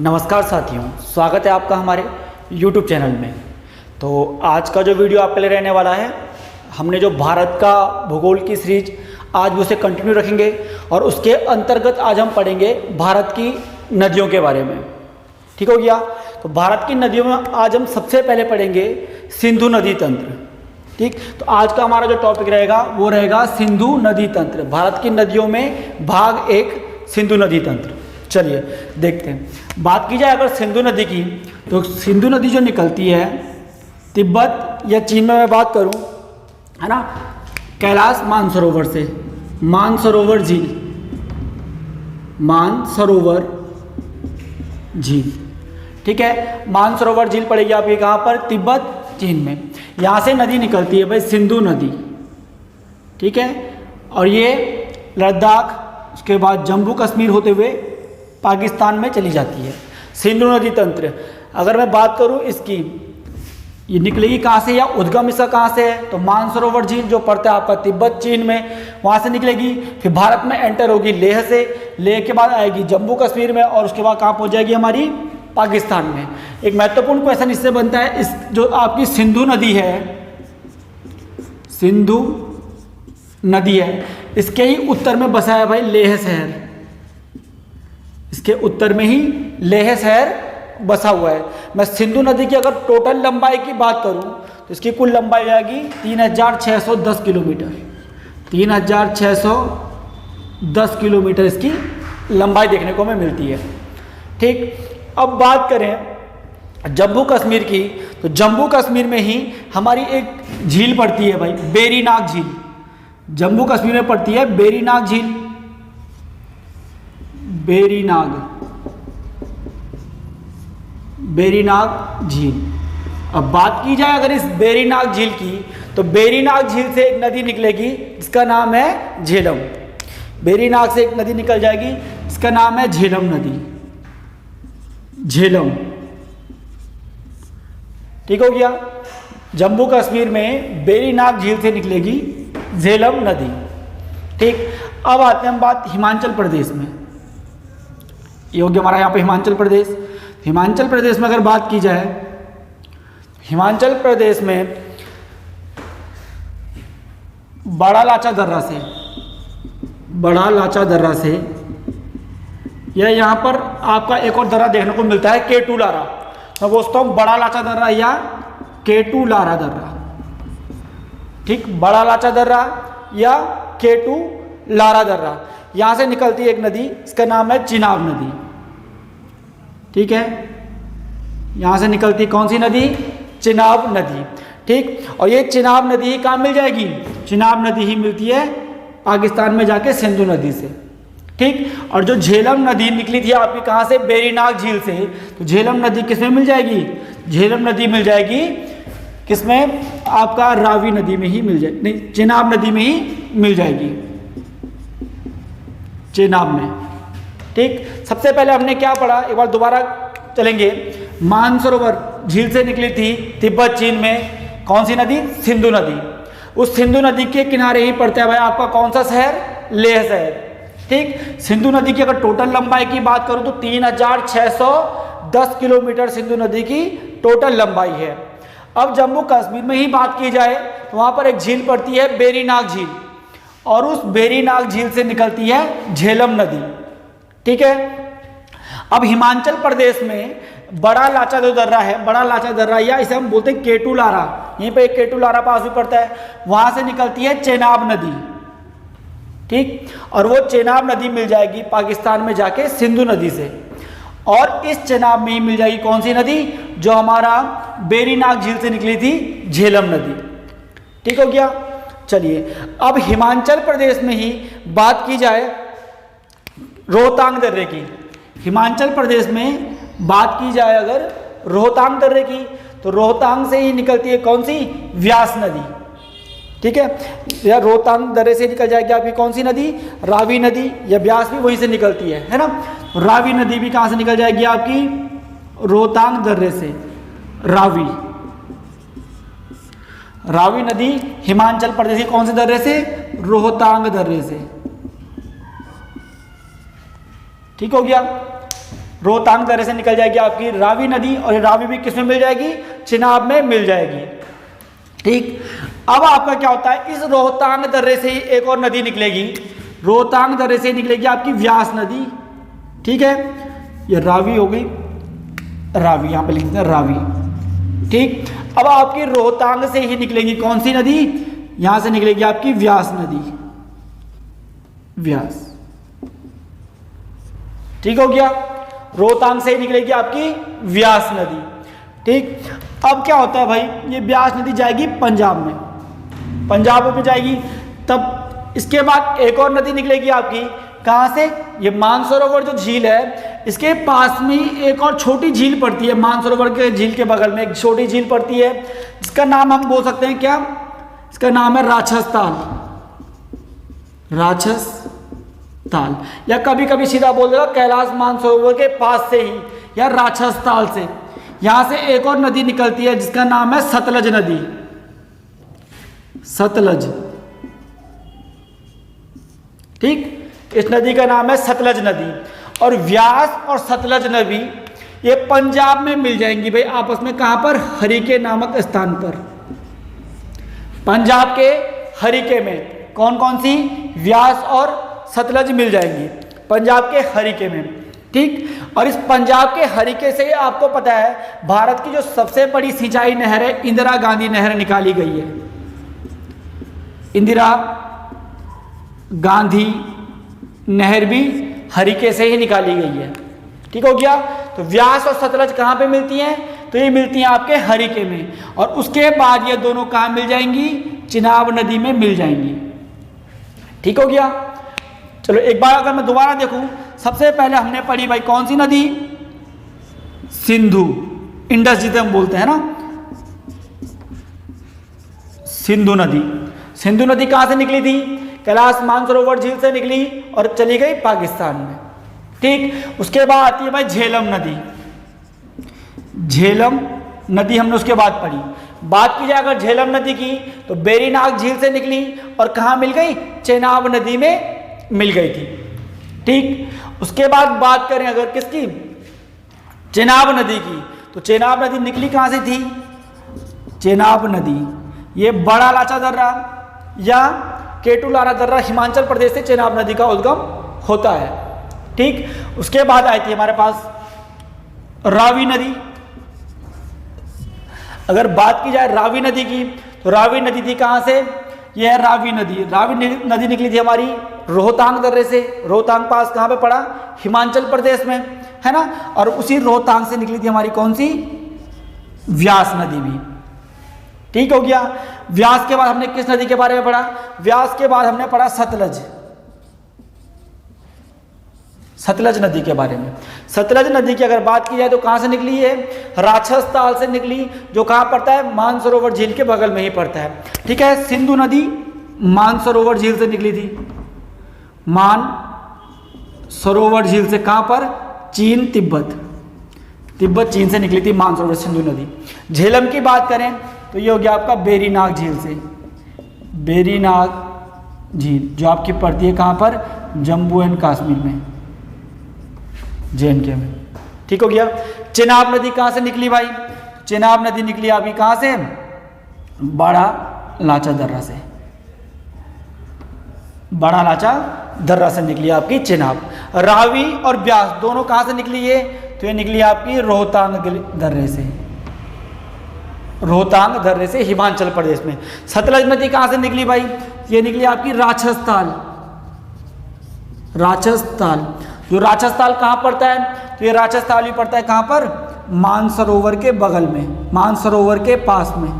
नमस्कार साथियों, स्वागत है आपका हमारे YouTube चैनल में। तो आज का जो वीडियो आपके लिए रहने वाला है, हमने जो भारत का भूगोल की सीरीज आज भी उसे कंटिन्यू रखेंगे और उसके अंतर्गत आज हम पढ़ेंगे भारत की नदियों के बारे में। ठीक हो गया। तो भारत की नदियों में आज हम सबसे पहले पढ़ेंगे सिंधु नदी तंत्र। ठीक, तो आज का हमारा जो टॉपिक रहेगा वो रहेगा सिंधु नदी तंत्र। भारत की नदियों में भाग 1 सिंधु नदी तंत्र। चलिए देखते हैं। बात की जाए अगर सिंधु नदी की, तो सिंधु नदी जो निकलती है तिब्बत या चीन में मैं बात करूं, है ना, कैलाश मानसरोवर से, मानसरोवर झील, मानसरोवर झील। ठीक है, मानसरोवर झील पड़ेगी आपकी कहाँ पर? तिब्बत चीन में। यहाँ से नदी निकलती है भाई सिंधु नदी। ठीक है, और ये लद्दाख, उसके बाद जम्मू कश्मीर होते हुए पाकिस्तान में चली जाती है। सिंधु नदी तंत्र अगर मैं बात करूं इसकी, ये निकलेगी कहाँ से या उद्गम इसका कहाँ से है? तो मानसरोवर झील जो पड़ता है आपका तिब्बत चीन में, वहाँ से निकलेगी, फिर भारत में एंटर होगी लेह से, लेह के बाद आएगी जम्मू कश्मीर में और उसके बाद कहाँ पहुँच जाएगी हमारी? पाकिस्तान में। एक महत्वपूर्ण क्वेश्चन इससे बनता है, इस जो आपकी सिंधु नदी है, सिंधु नदी है, इसके ही उत्तर में बसा है भाई लेह शहर। इसके उत्तर में ही लेह शहर बसा हुआ है। मैं सिंधु नदी की अगर टोटल लंबाई की बात करूं तो इसकी कुल लंबाई आएगी 3610 किलोमीटर। 3610 किलोमीटर इसकी लंबाई देखने को हमें मिलती है। ठीक, अब बात करें जम्मू कश्मीर की, तो जम्मू कश्मीर में ही हमारी एक झील पड़ती है भाई, बेरीनाग झील। जम्मू कश्मीर में पड़ती है बेरीनाग झील, बेरीनाग, बेरीनाग झील। अब बात की जाए अगर इस बेरीनाग झील की, तो बेरीनाग झील से एक नदी निकलेगी जिसका नाम है झेलम। बेरीनाग से एक नदी निकल जाएगी, इसका नाम है झेलम नदी, झेलम। ठीक हो गया। जम्मू कश्मीर में बेरीनाग झील से निकलेगी झेलम नदी। ठीक, अब आते हैं हम बात हिमाचल प्रदेश में। ये हो गया हमारा यहाँ पे हिमाचल प्रदेश। हिमाचल प्रदेश में अगर बात की जाए, हिमाचल प्रदेश में बड़ा लाचा दर्रा से, बड़ा लाचा दर्रा से, या यहाँ पर आपका एक और दर्रा देखने को मिलता है केटू लारा। मैं पूछता हूँ बड़ा लाचा दर्रा या केटू लारा दर्रा? ठीक, बड़ा लाचा दर्रा या केटू लारा दर्रा। यहाँ से निकलती है एक नदी, इसका नाम है चिनाब नदी। ठीक है, यहाँ से निकलती कौन सी नदी? चिनाब नदी। ठीक, और ये चिनाब नदी ही कहाँ मिल जाएगी? चिनाब नदी ही मिलती है पाकिस्तान में जाके सिंधु नदी से। ठीक, और जो झेलम नदी निकली थी आपकी कहाँ से? बेरीनाग झील से। तो झेलम नदी किसमें मिल जाएगी? झेलम नदी मिल जाएगी किसमें? आपका रावी नदी में ही मिल जाएगी, नहीं, चिनाब नदी में ही मिल जाएगी, चेनाब में। ठीक, सबसे पहले हमने क्या पढ़ा, एक बार दोबारा चलेंगे। मानसरोवर झील से निकली थी तिब्बत चीन में कौन सी नदी? सिंधु नदी। उस सिंधु नदी के किनारे ही पड़ता है भाई आपका कौन सा शहर? लेह शहर। ठीक, सिंधु नदी की अगर टोटल लंबाई की बात करूं तो 3610 किलोमीटर सिंधु नदी की टोटल लंबाई है। अब जम्मू कश्मीर में ही बात की जाए तो वहां पर एक झील पड़ती है बेरीनाग झील, और उस बेरीनाग झील से निकलती है झेलम नदी। ठीक है, अब हिमाचल प्रदेश में बड़ा लाचा जो दर्रा है, बड़ा लाचा दर्रा या इसे हम बोलते हैं केटू लारा, यहीं पे एक केटू लारा पास भी पड़ता है, वहां से निकलती है चेनाब नदी। ठीक, और वो चेनाब नदी मिल जाएगी पाकिस्तान में जाके सिंधु नदी से, और इस चेनाब में ही मिल जाएगी कौन सी नदी? जो हमारा बेरीनाग झील से निकली थी झेलम नदी। ठीक हो गया। चलिए, अब हिमाचल प्रदेश में ही बात की जाए रोहतांग दर्रे की। हिमाचल प्रदेश में बात की जाए अगर रोहतांग दर्रे की, तो रोहतांग से ही निकलती है कौन सी? व्यास नदी। ठीक है, या रोहतांग दर्रे से निकल जाएगी आपकी कौन सी नदी? रावी नदी, या व्यास भी वहीं से निकलती है ना। रावी नदी भी कहाँ से निकल जाएगी आपकी? रोहतांग दर्रे से, रावी। रावी नदी हिमाचल प्रदेश के कौन से दर्रे से? रोहतांग दर्रे से। ठीक हो गया। रोहतांग दर्रे से निकल जाएगी आपकी रावी नदी, और ये रावी भी किस में मिल जाएगी, चिनाब में मिल जाएगी। ठीक, अब आपका क्या होता है, इस रोहतांग दर्रे से ही एक और नदी निकलेगी, रोहतांग दर्रे से निकलेगी आपकी व्यास नदी। ठीक है, ये रावी हो गई, रावी यहां पे लिख देते हैं रावी। ठीक, अब आपकी रोहतांग से ही निकलेगी कौन सी नदी, यहां से निकलेगी आपकी व्यास नदी, व्यास। ठीक हो गया, रोहतांग से ही निकलेगी आपकी व्यास नदी। ठीक, अब क्या होता है भाई, ये व्यास नदी जाएगी पंजाब में, पंजाब में जाएगी, तब इसके बाद एक और नदी निकलेगी आपकी, कहां से, ये मानसरोवर जो झील है इसके पास में एक और छोटी झील पड़ती है, मानसरोवर के झील के बगल में एक छोटी झील पड़ती है, जिसका नाम हम बोल सकते हैं क्या, इसका नाम है राक्षस ताल, राक्षस ताल, या कभी कभी सीधा बोल देगा कैलाश मानसरोवर के पास से ही, या राक्षस ताल से। यहां से एक और नदी निकलती है जिसका नाम है सतलज नदी, सतलज। ठीक, इस नदी का नाम है सतलज नदी, और व्यास और सतलज नदी ये पंजाब में मिल जाएंगी भाई आपस में, कहां पर, हरिके नामक स्थान पर, पंजाब के हरिके में कौन कौन सी, व्यास और सतलज मिल जाएंगी पंजाब के हरिके में। ठीक, और इस पंजाब के हरिके से आपको पता है भारत की जो सबसे बड़ी सिंचाई नहर है, इंदिरा गांधी नहर निकाली गई है, इंदिरा गांधी नहर भी हरिके से ही निकाली गई है। ठीक हो गया, तो व्यास और सतलज कहां पे मिलती हैं, तो ये मिलती हैं आपके हरिके में, और उसके बाद ये दोनों कहां मिल जाएंगी, चिनाब नदी में मिल जाएंगी। ठीक हो गया, चलो एक बार अगर मैं दोबारा देखूं, सबसे पहले हमने पढ़ी भाई कौन सी नदी, सिंधु, इंडस जिसे हम बोलते हैं ना, सिंधु नदी। सिंधु नदी कहां से निकली थी, कैलाश मानसरोवर झील से निकली और चली गई पाकिस्तान में। ठीक, उसके बाद आती है भाई झेलम नदी, झेलम नदी हमने उसके बाद पढ़ी। बात की जाए अगर झेलम नदी की, तो बेरीनाग झील से निकली और कहां मिल गई, चेनाब नदी में मिल गई थी। ठीक, उसके बाद बात करें अगर किसकी, चेनाब नदी की, तो चेनाब नदी निकली कहां से थी, चेनाब नदी ये बड़ा लाचा दर्रा या केटुलारा दर्रा हिमाचल प्रदेश से चेनाब नदी का उद्गम होता है। ठीक, उसके बाद आई थी हमारे पास रावी नदी। अगर बात की जाए रावी नदी की, तो रावी नदी थी कहां से, यह है रावी नदी, रावी नदी निकली थी हमारी रोहतांग दर्रे से, रोहतांग पास कहां पे पड़ा, हिमाचल प्रदेश में, है ना, और उसी रोहतांग से निकली थी हमारी कौन सी, व्यास नदी भी। ठीक हो गया, व्यास के बाद हमने किस नदी के बारे में पढ़ा, व्यास के बाद हमने पढ़ा सतलज, सतलज नदी के बारे में। सतलज नदी की अगर बात की जाए तो कहां से निकली है, राक्षस ताल से निकली, जो कहां पड़ता है, मानसरोवर झील के बगल में ही पड़ता है। ठीक है, सिंधु नदी मानसरोवर झील से निकली थी, मानसरोवर झील से कहां पर, चीन तिब्बत, तिब्बत चीन से निकली थी मानसरोवर सिंधु नदी। झेलम की बात करें तो ये हो गया आपका बेरीनाग झील से, बेरीनाग झील जो आपकी पड़ती है कहां पर, जम्मू एंड कश्मीर में, JNK में। ठीक हो गया, चेनाब नदी कहां से निकली भाई, चेनाब नदी निकली आपकी कहां से, बड़ा लाचा दर्रा से, बड़ा लाचा दर्रा से निकली आपकी चेनाब। रावी और ब्यास दोनों कहां से निकली है, तो ये निकली आपकी रोहतांग दर्रे से, रोहतांग दर्रे से हिमाचल प्रदेश में। सतलज नदी कहां से निकली भाई, ये निकली आपकी राक्षस ताल, राक्षस ताल, जो राक्षस ताल कहां पड़ता है, तो ये राक्षस ताल भी पड़ता है कहां पर, मानसरोवर के बगल में, मानसरोवर के पास में।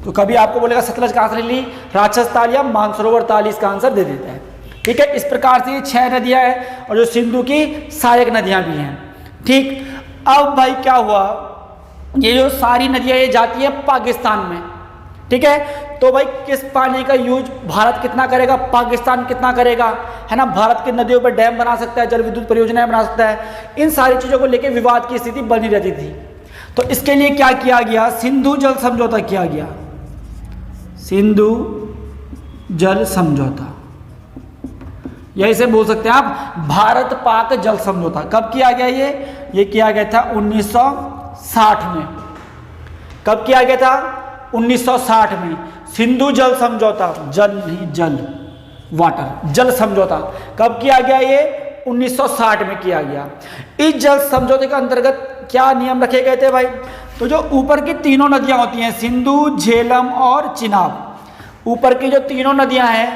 तो कभी आपको बोलेगा सतलज कहां से निकली, राक्षस ताल या मानसरोवर ताल, इसका आंसर दे देता है। ठीक है, इस प्रकार से ये 6 नदियां हैं और जो सिंधु की सहायक नदियां भी हैं। ठीक, अब भाई क्या हुआ, ये जो सारी नदियां ये जाती है पाकिस्तान में। ठीक है, तो भाई किस पानी का यूज भारत कितना करेगा, पाकिस्तान कितना करेगा, है ना, भारत की नदियों पर डैम बना सकता है, जल विद्युत परियोजनाएं बना सकता है, इन सारी चीजों को लेकर विवाद की स्थिति बनी रहती थी। तो इसके लिए क्या किया गया, सिंधु जल समझौता किया गया, सिंधु जल समझौता, या इसे बोल सकते हैं आप भारत पाक जल समझौता। कब किया गया ये किया गया था 1960 में। कब किया गया था 1960 में। सिंधु जल समझौता, जल नहीं जल, वाटर, जल समझौता कब किया गया ये 1960 में किया गया। इस जल समझौते के अंतर्गत क्या नियम रखे गए थे भाई, तो जो ऊपर की तीनों नदियां होती हैं सिंधु, झेलम और चिनाब, ऊपर की जो तीनों नदियां हैं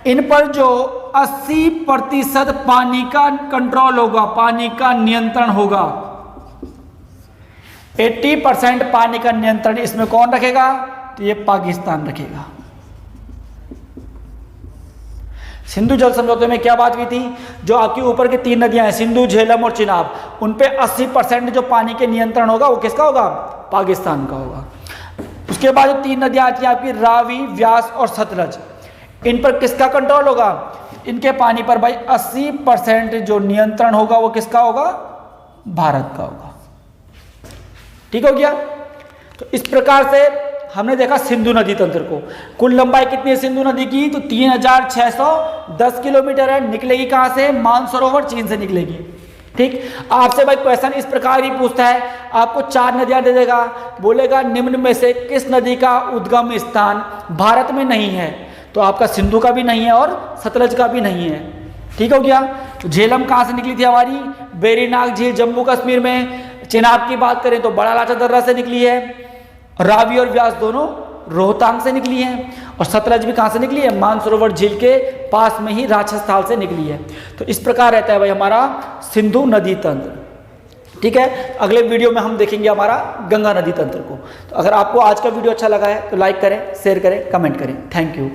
इन पर जो 80% पानी का कंट्रोल होगा, पानी का नियंत्रण होगा। 80% पानी का नियंत्रण इसमें कौन रखेगा, तो ये पाकिस्तान रखेगा। सिंधु जल समझौते में क्या बात हुई थी, जो आपकी ऊपर की तीन नदियां हैं सिंधु, झेलम और चिनाब, उन पे 80% जो पानी के नियंत्रण होगा वो किसका होगा, पाकिस्तान का होगा। उसके बाद जो तीन नदियां आती हैं आपकी रावी, व्यास और सतलज, इन पर किसका कंट्रोल होगा, इनके पानी पर भाई 80% जो नियंत्रण होगा वो किसका होगा, भारत का होगा। ठीक हो गया। तो इस प्रकार से हमने देखा सिंधु नदी तंत्र को। कुल लंबाई कितनी है सिंधु नदी की, तो 3610 किलोमीटर है। निकलेगी कहां से, मानसरोवर चीन से निकलेगी। ठीक, आपसे भाई क्वेश्चन इस प्रकार ही पूछता है, आपको 4 नदियां दे देगा, बोलेगा निम्न में से किस नदी का उद्गम स्थान भारत में नहीं है, तो आपका सिंधु का भी नहीं है और सतलज का भी नहीं है। ठीक हो गया। तो झेलम कहां से निकली थी हमारी, वेरीनाग झील जम्मू कश्मीर में। चिनाब की बात करें तो बड़ा लाचा दर्रा से निकली है। रावी और व्यास दोनों रोहतांग से निकली हैं। और सतलज भी कहां से निकली है, मानसरोवर झील के पास में ही राजस्थान से निकली है। तो इस प्रकार रहता है भाई हमारा सिंधु नदी तंत्र। ठीक है, अगले वीडियो में हम देखेंगे हमारा गंगा नदी तंत्र को। तो अगर आपको आज का वीडियो अच्छा लगा है तो लाइक करें, शेयर करें, कमेंट करें। Thank you.